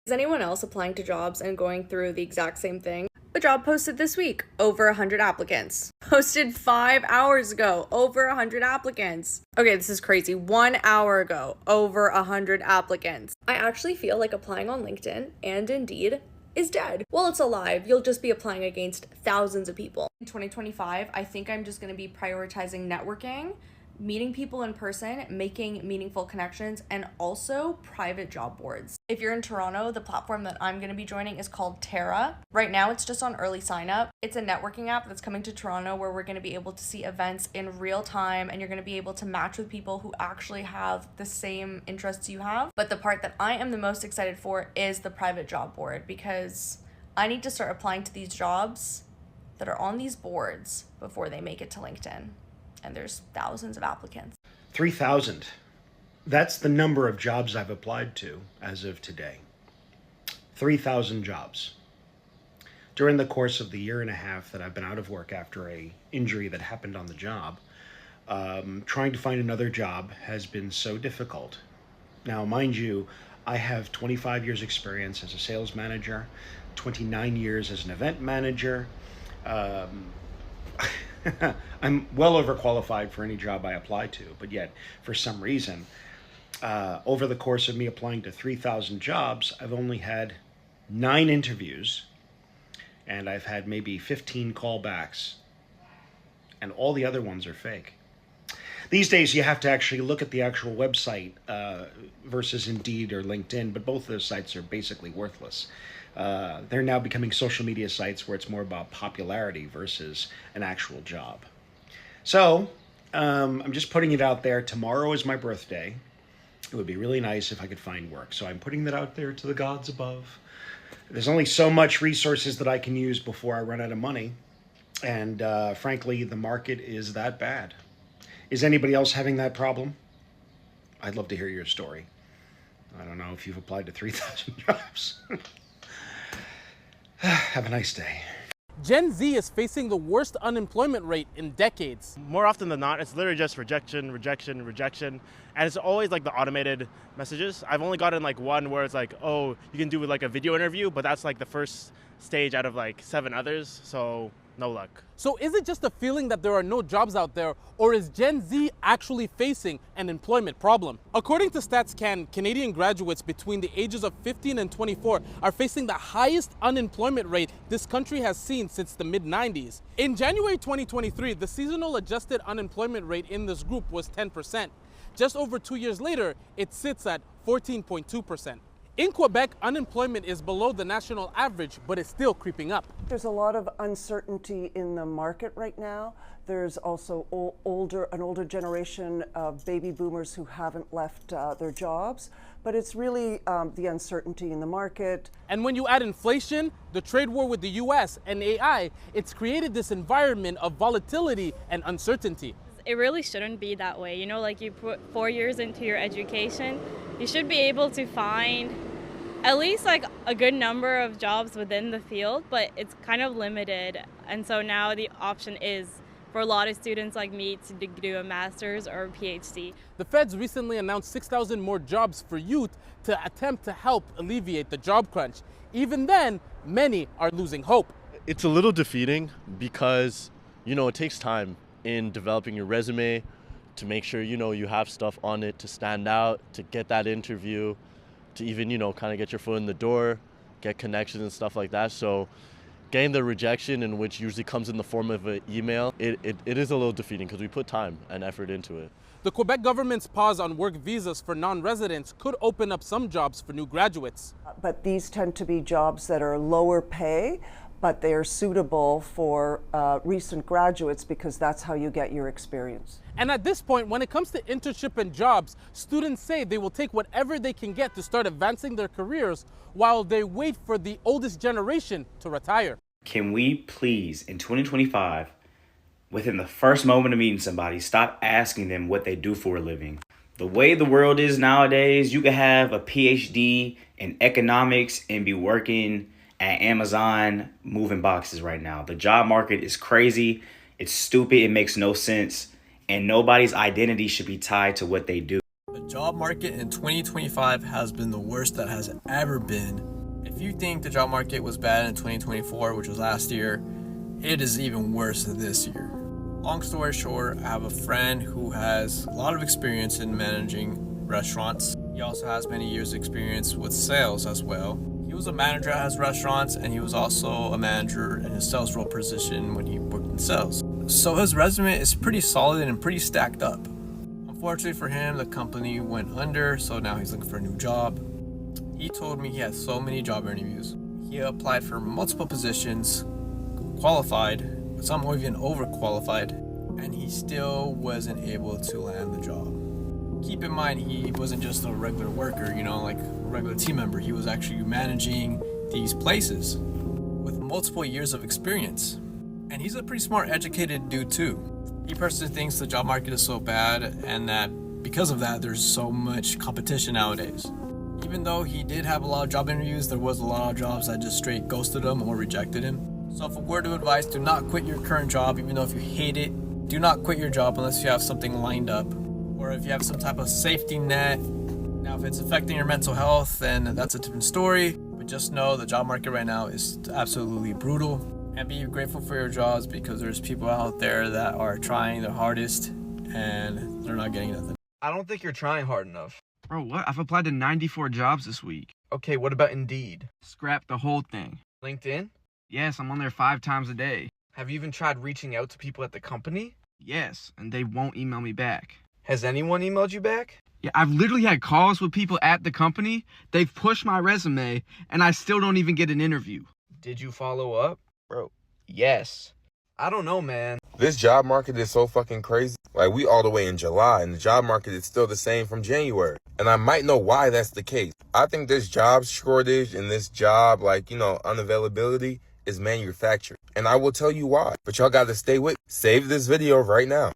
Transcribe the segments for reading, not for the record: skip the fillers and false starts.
Is anyone else applying to jobs and going through the exact same thing? A job posted this week, over 100 applicants. Posted 5 hours ago, over 100 applicants. Okay, this is crazy. 1 hour ago, over 100 applicants. I actually feel like applying on LinkedIn and Indeed is dead. Well, it's alive. You'll just be applying against thousands of people. In 2025, I think I'm just going to be prioritizing networking, meeting people in person, making meaningful connections, and also private job boards. If you're in Toronto, the platform that I'm going to be joining is called Terra. Right now, it's just on early sign up. It's a networking app that's coming to Toronto where we're going to be able to see events in real time, and you're going to be able to match with people who actually have the same interests you have. But the part that I am the most excited for is the private job board, because I need to start applying to these jobs that are on these boards before they make it to LinkedIn. And there's thousands of applicants. 3,000. That's the number of jobs I've applied to as of today. 3,000 jobs. During the course of the year and a half that I've been out of work after an injury that happened on the job, trying to find another job has been so difficult. Now, mind you, I have 25 years experience as a sales manager, 29 years as an event manager. I'm well overqualified for any job I apply to, but yet, for some reason, over the course of me applying to 3,000 jobs, I've only had 9 interviews, and I've had maybe 15 callbacks, and all the other ones are fake. These days, you have to actually look at the actual website versus Indeed or LinkedIn, but both of those sites are basically worthless. They're now becoming social media sites where it's more about popularity versus an actual job. So I'm just putting it out there. Tomorrow is my birthday. It would be really nice if I could find work. So I'm putting that out there to the gods above. There's only so much resources that I can use before I run out of money. And frankly, the market is that bad. Is anybody else having that problem? I'd love to hear your story. I don't know if you've applied to 3,000 jobs. Have a nice day. Gen Z is facing the worst unemployment rate in decades. More often than not, it's literally just rejection, rejection, rejection. And it's always like the automated messages. I've only gotten like one where it's like, oh, you can do like a video interview, but that's like the first stage out of like 7 others. So no luck. So is it just a feeling that there are no jobs out there, or is Gen Z actually facing an employment problem? According to StatsCan, Canadian graduates between the ages of 15 and 24 are facing the highest unemployment rate this country has seen since the mid-90s. In January 2023, the seasonal adjusted unemployment rate in this group was 10%. Just over 2 years later, it sits at 14.2%. In Quebec, unemployment is below the national average, but it's still creeping up. There's a lot of uncertainty in the market right now. There's also an older generation of baby boomers who haven't left their jobs, but it's really the uncertainty in the market. And when you add inflation, the trade war with the US, and AI, it's created this environment of volatility and uncertainty. It really shouldn't be that way. You know, like you put 4 years into your education, you should be able to find at least like a good number of jobs within the field, but it's kind of limited. And so now the option is for a lot of students like me to do a master's or a PhD. The feds recently announced 6,000 more jobs for youth to attempt to help alleviate the job crunch. Even then, many are losing hope. It's a little defeating because, you know, it takes time in developing your resume to make sure, you know, you have stuff on it to stand out, to get that interview, to even, you know, kind of get your foot in the door, get connections and stuff like that. So getting the rejection, in which usually comes in the form of an email, it is a little defeating because we put time and effort into it. The Quebec government's pause on work visas for non-residents could open up some jobs for new graduates. But these tend to be jobs that are lower pay, but they are suitable for recent graduates because that's how you get your experience. And at this point, when it comes to internship and jobs, students say they will take whatever they can get to start advancing their careers while they wait for the oldest generation to retire. Can we please, in 2025, within the first moment of meeting somebody, stop asking them what they do for a living? The way the world is nowadays, you can have a PhD in economics and be working at Amazon moving boxes right now. The job market is crazy. It's stupid. It makes no sense. And nobody's identity should be tied to what they do. The job market in 2025 has been the worst that has ever been. If you think the job market was bad in 2024, which was last year, it is even worse this year. Long story short, I have a friend who has a lot of experience in managing restaurants. He also has many years experience with sales as well. He was a manager at his restaurants, and he was also a manager in his sales role position when he worked in sales. So his resume is pretty solid and pretty stacked up. Unfortunately for him, the company went under, so now he's looking for a new job. He told me he had so many job interviews. He applied for multiple positions, qualified, some even overqualified, and he still wasn't able to land the job. Keep in mind, he wasn't just a regular worker, like a regular team member. He was actually managing these places with multiple years of experience. And he's a pretty smart, educated dude too. He personally thinks the job market is so bad, and that because of that, there's so much competition nowadays. Even though he did have a lot of job interviews, there was a lot of jobs that just straight ghosted him or rejected him. So for word of advice, do not quit your current job, even though if you hate it. Do not quit your job unless you have something lined up, or if you have some type of safety net. Now, if it's affecting your mental health, then that's a different story. But just know the job market right now is absolutely brutal. And be grateful for your jobs, because there's people out there that are trying their hardest and they're not getting nothing. I don't think you're trying hard enough. Bro, what? I've applied to 94 jobs this week. Okay, what about Indeed? Scrap the whole thing. LinkedIn? Yes, I'm on there 5 times a day. Have you even tried reaching out to people at the company? Yes, and they won't email me back. Has anyone emailed you back? Yeah, I've literally had calls with people at the company. They've pushed my resume, and I still don't even get an interview. Did you follow up? Bro, yes. I don't know, man. This job market is so fucking crazy. Like, we all the way in July, and the job market is still the same from January. And I might know why that's the case. I think this job shortage and this job, unavailability is manufactured. And I will tell you why. But y'all got to stay with me. Save this video right now.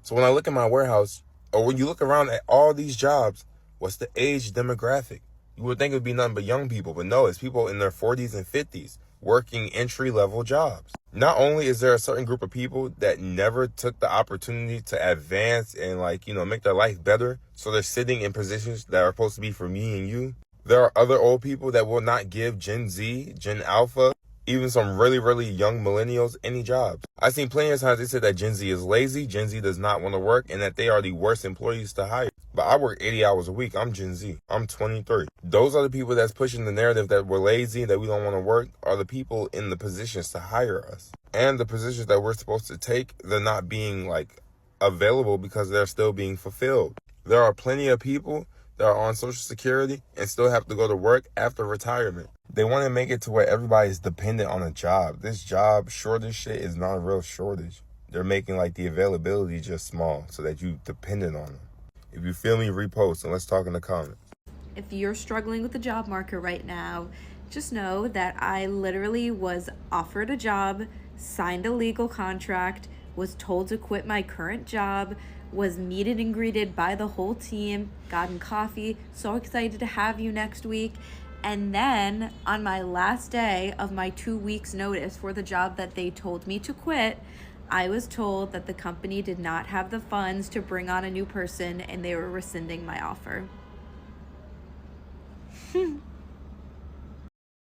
So when I look at my warehouse, or when you look around at all these jobs, what's the age demographic? You would think it would be nothing but young people, but no, it's people in their 40s and 50s working entry-level jobs. Not only is there a certain group of people that never took the opportunity to advance and make their life better, so they're sitting in positions that are supposed to be for me and you. There are other old people that will not give Gen Z, Gen Alpha, even some really, really young millennials any jobs. I've seen plenty of times they said that Gen Z is lazy, Gen Z does not want to work, and that they are the worst employees to hire. But I work 80 hours a week. I'm Gen Z. I'm 23. Those are the people that's pushing the narrative that we're lazy, that we don't want to work, are the people in the positions to hire us. And the positions that we're supposed to take, they're not being available because they're still being fulfilled. There are plenty of people that are on Social Security and still have to go to work after retirement. They want to make it to where everybody's dependent on a job. This job shortage shit is not a real shortage. They're making the availability just small so that you dependent on them. If you feel me, repost and let's talk in the comments. If you're struggling with the job market right now, just know that I literally was offered a job, signed a legal contract, was told to quit my current job, was meted and greeted by the whole team, gotten coffee, so excited to have you next week. And then on my last day of my 2 weeks notice for the job that they told me to quit, I was told that the company did not have the funds to bring on a new person and they were rescinding my offer.